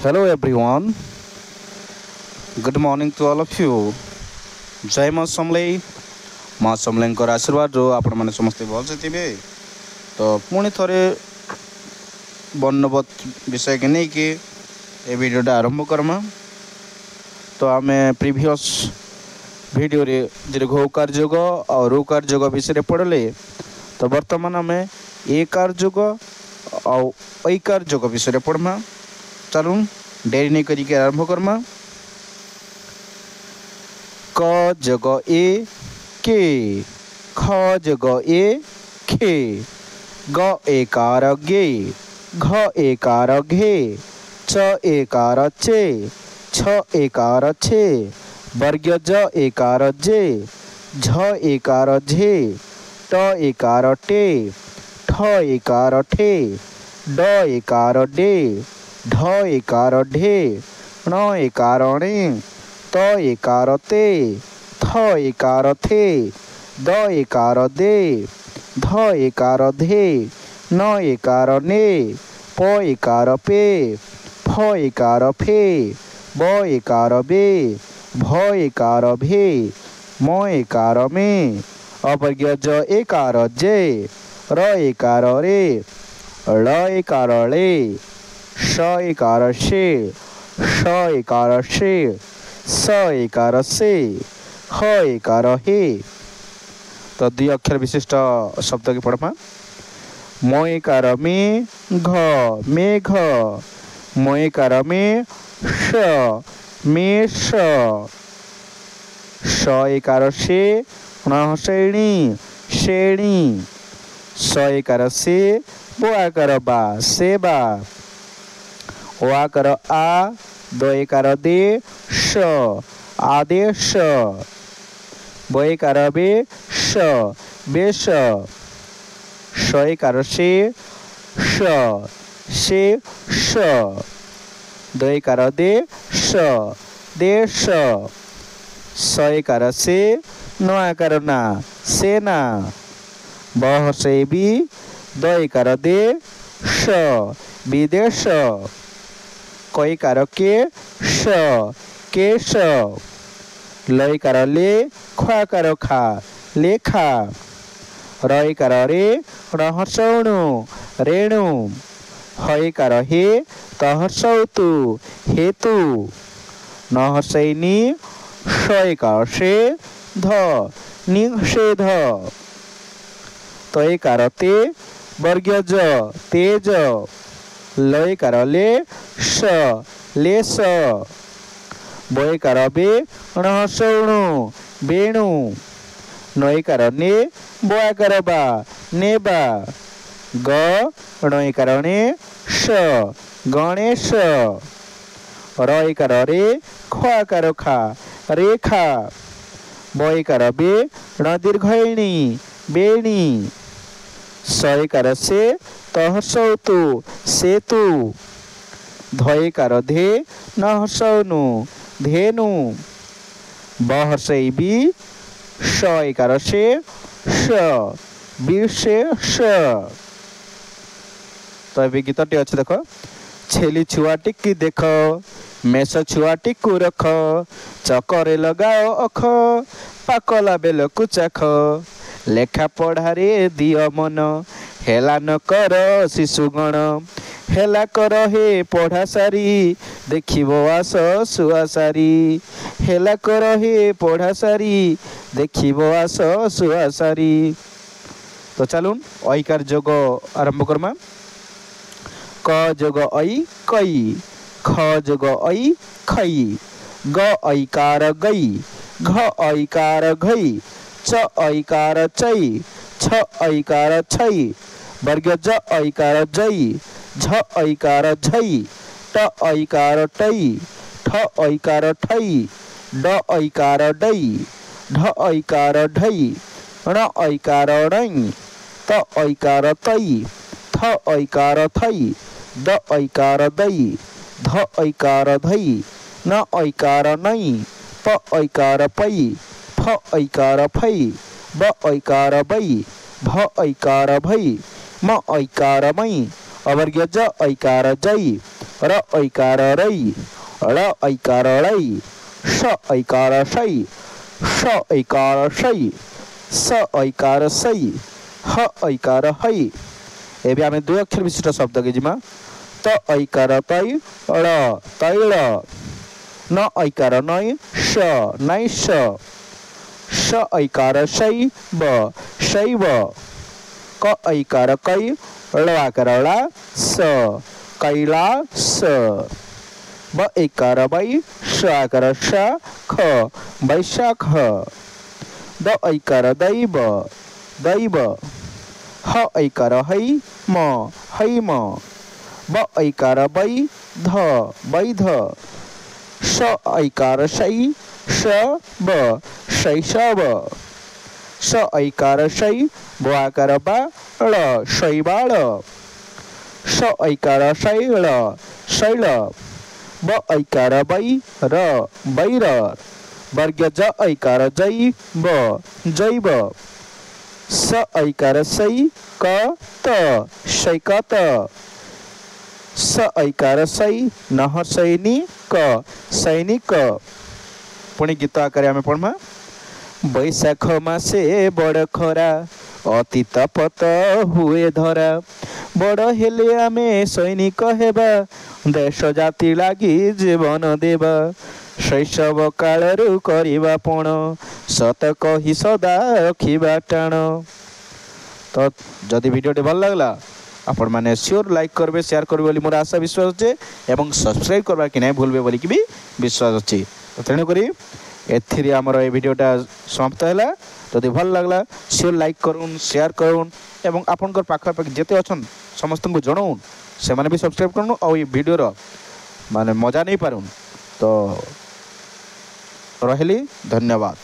Hello everyone. Good morning to all of you. जय माँ समलेई माँ समलेईଙ୍କର आशीर्वाद आपण मैंने समस्ते भलसे थे। तो पुणी थे वर्णवत विषय के नहीं कि ए वीडियोटा आरंभ करमा। तो आम प्रीवियस वीडियो रे दीर्घ उकार जोग और उकार जोग विषय पढ़ले। तो बर्तमान आम एकार जोग और ऐकार जोग विषय पढ़मा। चलू डेरी नहीं करिके आरंभ करमा। क जग ए के, ख जग ए खे, ग एकार गे, घ एकार घे, च एकार चे, छ एकार छे, वर्ग ज एकार जे, झ एकार झे, ट एकार टे, ठ एकार ठे, ड एकार डे, ढ एकार ढे, ण एकार णे, त एकार ते, थ एकार थे, द एकार दे, ध एकार धे, न एकार ने, प एकार पे, फ एकार फे, ब एकार बे, भ एकार भे, म एकार में, अवर्ग्य ज एकार जे, र एकार रे, ळ एकार ळे, श एकार शे, श एकार शे, स एकार से, ह एकार हे। तो दुई अक्षर विशिष्ट शब्द की पढ़मा। म एकार में घ मेघ, म एकार में श मेष, श एकार से ण श्रेणी श्रेणी, स एकार से ब आकार बा सेबा, ओ आकार आ, द एकार दे श आदेश, ब एकार बे श बेश, श एकार से श श, द एकार दे श देश, स एकार से न आकार ना सेना, ब से बी, द एकार दे श विदेश, क एकार के श केश, ल एकार ले, ख आकार खा लेखा, र एकार रे, रहसणु रेणु, ह एकार हे, तहसौतु हेतु, न हसैनी, श एकार से ध निषेध, त एकार ते, वर्ग ज तेज, ल एकार ले, स लेस, ब एकार बे, णहसणु बेणु, न एकार ने, ब आकार बा नेबा, ग ण एकार ने, श गणेश, र एकार रे, ख आकार खा रेखा, ब एकार बे, ण दीर्घिणी बेणी, स एकार से तहसौतु सेतु, ध एकार धे न हसौनु धेनु, ब से बी, श एकार से श विशेष। तो ये गीतटी अच्छे देख। छेली छुआटी की देख, मेष छुआटी को रख, चकरे लगाओ अख, पाकला बेल को चाख, लेखा पढ़ारे दिय मन, हेला न कर शिशुगण, हेला कर हे पढ़ा सारी, देखिबो आस सुआ सारी, हेला कर हे पढ़ा सारी, देखिबो आस सुआ सारी। तो चलून ऐकार जोग आरंभ करमा। क जोग ऐ कई, ख जोग ऐ खई, ग ऐकार गई, घ ऐकार घई, च ऐकार चई, छ ऐकार छई, वर्ग ज ऐकार जई, झ ऐकार झई, ट ऐकार टई, ठ ऐकार ठई, ड ऐकार डई, ढ ऐकार ढई, ण ऐकार णई, त ऐकार तई, थ ऐकार थई, द ऐकार दई, ध ऐकार धई, न ऐकार नई, प ऐकार पई, फ ऐकार फई, ब ऐकार बई, भ ऐकार भई, म ऐकार मई, अवर्ग्य ज ऐकार जई, र ऐकार रै ळ ऐकार ळै श ऐकार शै श ऐकार शै स ऐकार सै ह ऐकार है। एबे आमे दुई अक्षर विशिष्ट शब्द के जिमा त ऐकार तै ळ तैळ न ऐकार नै श नैश श ऐकार शैव शैव क ऐकार कै ळ आकार ळा स कैलास ब ऐकार बै श आकार श ख वैशाख द ऐकार दैव दैव ह ऐकार है म हैम ब ऐकार बै ध वैध श ऐकार शै श ब शैशव श ऐकार शै ब आकार बा ळ शैबाळ श ऐकार शैळ शैल ब ऐकार बै र बैर वर्ग ज ऐकार जै ब जैव स ऐकार सै क त शैकत स ऐकार सै नह सैनिक सैनिक। पुणी गीत आकार आमे पढ़मा बैशाख मासे बड़ खरा अति तपत हुए धरा बड़ हेले आमे सैनिक हेबा देश जाति लागी जीवन देबा शैशव कालरू करिबा पण सत कही सदा रखिबा टाण। तो जदि वीडियोटी भल लगला आपण माने श्योर लाइक करबे शेयर करबे बोली मोर आशा विश्वास अच्छे एवं सब्सक्राइब करबा कि नहीं भूलबे बोली कि भी विश्वास अच्छी। तो तेणु करी एथिरे आमर ए वीडियोटा समाप्त है। जदि भल लगला श्योर लाइक करूँ शेयर करूँ एवं आपनकर पाखापाखि जेते अछन समस्त को जनाऊन से माने भी सब्सक्राइब करूँ और ये वीडियोर माने मजा नहीं पारुन। तो रहिली धन्यवाद।